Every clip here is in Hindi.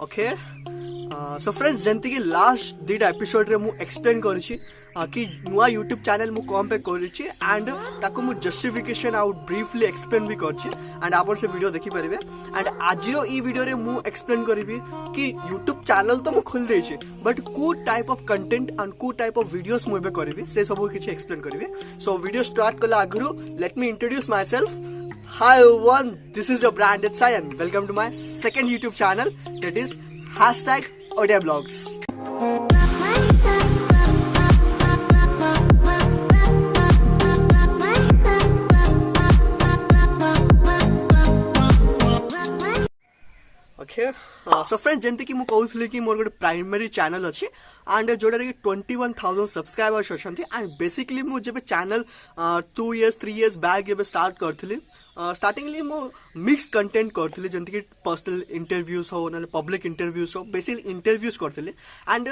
ओके सो फ्रेंड्स जंती कि लास्ट दुटा एपिसोड रे मु एक्सप्लेन करिछि कि नुआ यूट्यूब चैनल मु कम पे करिछि एंड ताको मु जस्टिफिकेशन आउट ब्रीफली एक्सप्लेन भी करछि एंड आपण से वीडियो देखि परिबे एंड आजिरो ई वीडियो रे मु एक्सप्लेन करिबी कि यूट्यूब चैनल तो मु खोल देछि बट को टाइप ऑफ कंटेंट एंड को टाइप ऑफ वीडियोस मु एबे करिबी से सब किछि एक्सप्लेन करिबी सो वीडियो स्टार्ट कला आगरु let me introduce myself Hi everyone, this is your branded Sai and welcome to my second YouTube channel that is #OdiaBlogs. Okay so friends जंती कि मु कहउथले कि मोर गोटे प्राइमरी चैनल अछि एंड जोडा रे 21000 सब्सक्राइबर्स अछंती एंड बेसिकली मु जेबे चैनल 2 इयर्स 3 इयर्स बैक एबे स्टार्ट करथली स्टार्टिंगली मु मिक्स कंटेंट करथली जंती कि पर्सनल इंटरव्यूज हो ना पब्लिक इंटरव्यूज हो बेसिकली इंटरव्यूज करथली एंड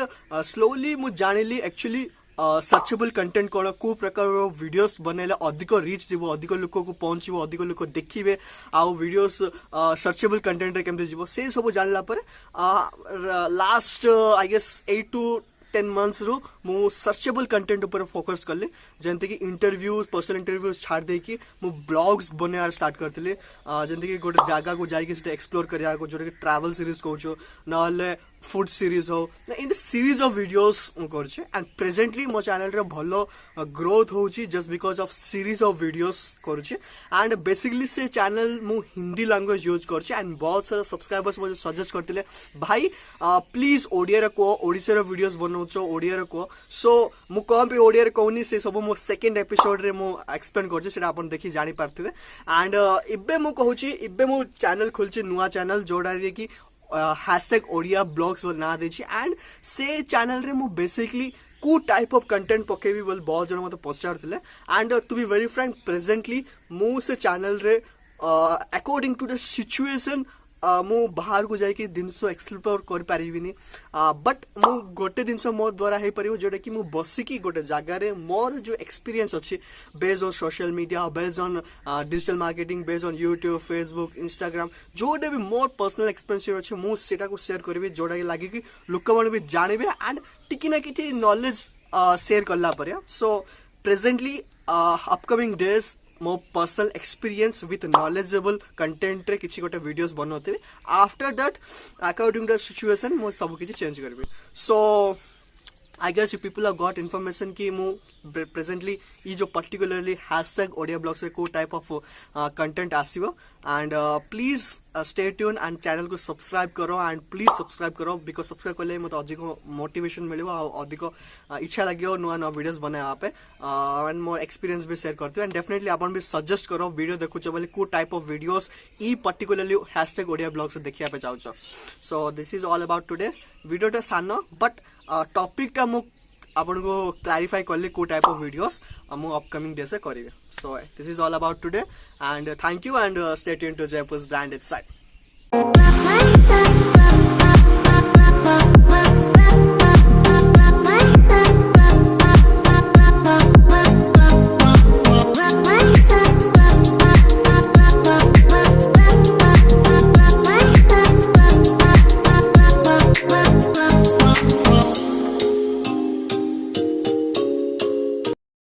स्लोली मु जानिली एक्चुअली सर्चेबल कंटेंट कौन को प्रकार वीडियोस बनेले अधिक रीच जीवो अधिक लोक को पहुंचो अधिक लोक देखिबे आउ वीडियोस सर्चेबल कंटेंट रे केमते जीवो से सब जानला पर last I guess 8 to 10 months रू मु सर्चेबल कंटेंट ऊपर फोकस करले जंते कि इंटरव्यूज पर्सनल इंटरव्यूज छाड़ दे कि मु ब्लॉग्स बनेयार स्टार्ट करथिले जंते कि गोटे जागा को जाई कि सेटा एक्सप्लोर करिया को जोटे कि ट्रैवल सीरीज कहउछो नले फूड सीरीज हो in the series of videos करछे एंड प्रेजेंटली मो चैनल रे भलो ग्रोथ होउची just because of series of videos करछे एंड बेसिकली से चैनल मु हिंदी लैंग्वेज यूज करछे एंड बहुत सारा सब्सक्राइबर्स मुझे सजेस्ट करथिले भाई प्लीज ओडिया रे को ओडिसा रे वीडियोस बनौछो ओडिया रे को सो मु कम पे ओडिया रे कहउनी से सब मो सेकंड एपिसोड रे मु एक्सप्लेन करछे सेटा आपण देखि जानि पारथिबे एंड इबे मु कहउची इबे मु चैनल खोलछि नुवा चैनल जोडा रे कि #OdiaBlogs ना देछि एंड से चैनल रे मु बेसिकली को टाइप ऑफ कंटेंट पकेबी बोल बहुत जन मते पचारथिले and to be very frank presently मु से चैनल रे अकॉर्डिंग टू द सिचुएशन मु बाहर को जाई कि दिनसो एक्सप्लोर कर पारिबिनी बट मु गोटे दिनसो मो द्वारा हे परिबो जोटा कि मु बसी कि गोटे जागा रे मोर जो एक्सपीरियंस अछि based on social media based on digital marketing based on YouTube Facebook Instagram Jote भी मोर पर्सनल एक्सपीरियंस अछि मु सेटा को शेयर करबी जोटा कि लागे कि लोक मन भी जानिबे एंड टिकी ना किछि नॉलेज शेयर करला परिया सो प्रेजेंटली अपकमिंग डेज मो personal experience with knowledgeable content रे किछि गोटे वीडियोस बनौते after that according to the situation मो सब किछि चेंज करबी so I guess you people have got information कि मु प्रेजेंटली ई जो पर्टिकुलरली #OdiaBlogs रे को टाइप ऑफ कंटेंट आसीबो and please stay tune and channel को सब्सक्राइब करो एंड प्लीज सब्सक्राइब करो बिकॉज सब्सक्राइब करले मते अधिक मोटिवेशन मिलिबो आ अधिक इच्छा लागियो नुआ नुआ वीडियोस बनाया पे एंड मोर एक्सपीरियंस भी शेयर करते एंड डेफिनेटली आपण भी सजेस्ट करो वीडियो देखुछ बोले को टाइप ऑफ वीडियोस ई पर्टिकुलरली #OdiaBlogs देखिया पे चाहूछ so this is all about today video टा सानो बट टॉपिक टा मु आपन को क्लैरिफाई करले को टाइप ऑफ वीडियोस हम अपकमिंग डे से करिवे so this is all about today and thank you and stay tuned to Jaipur's branded site.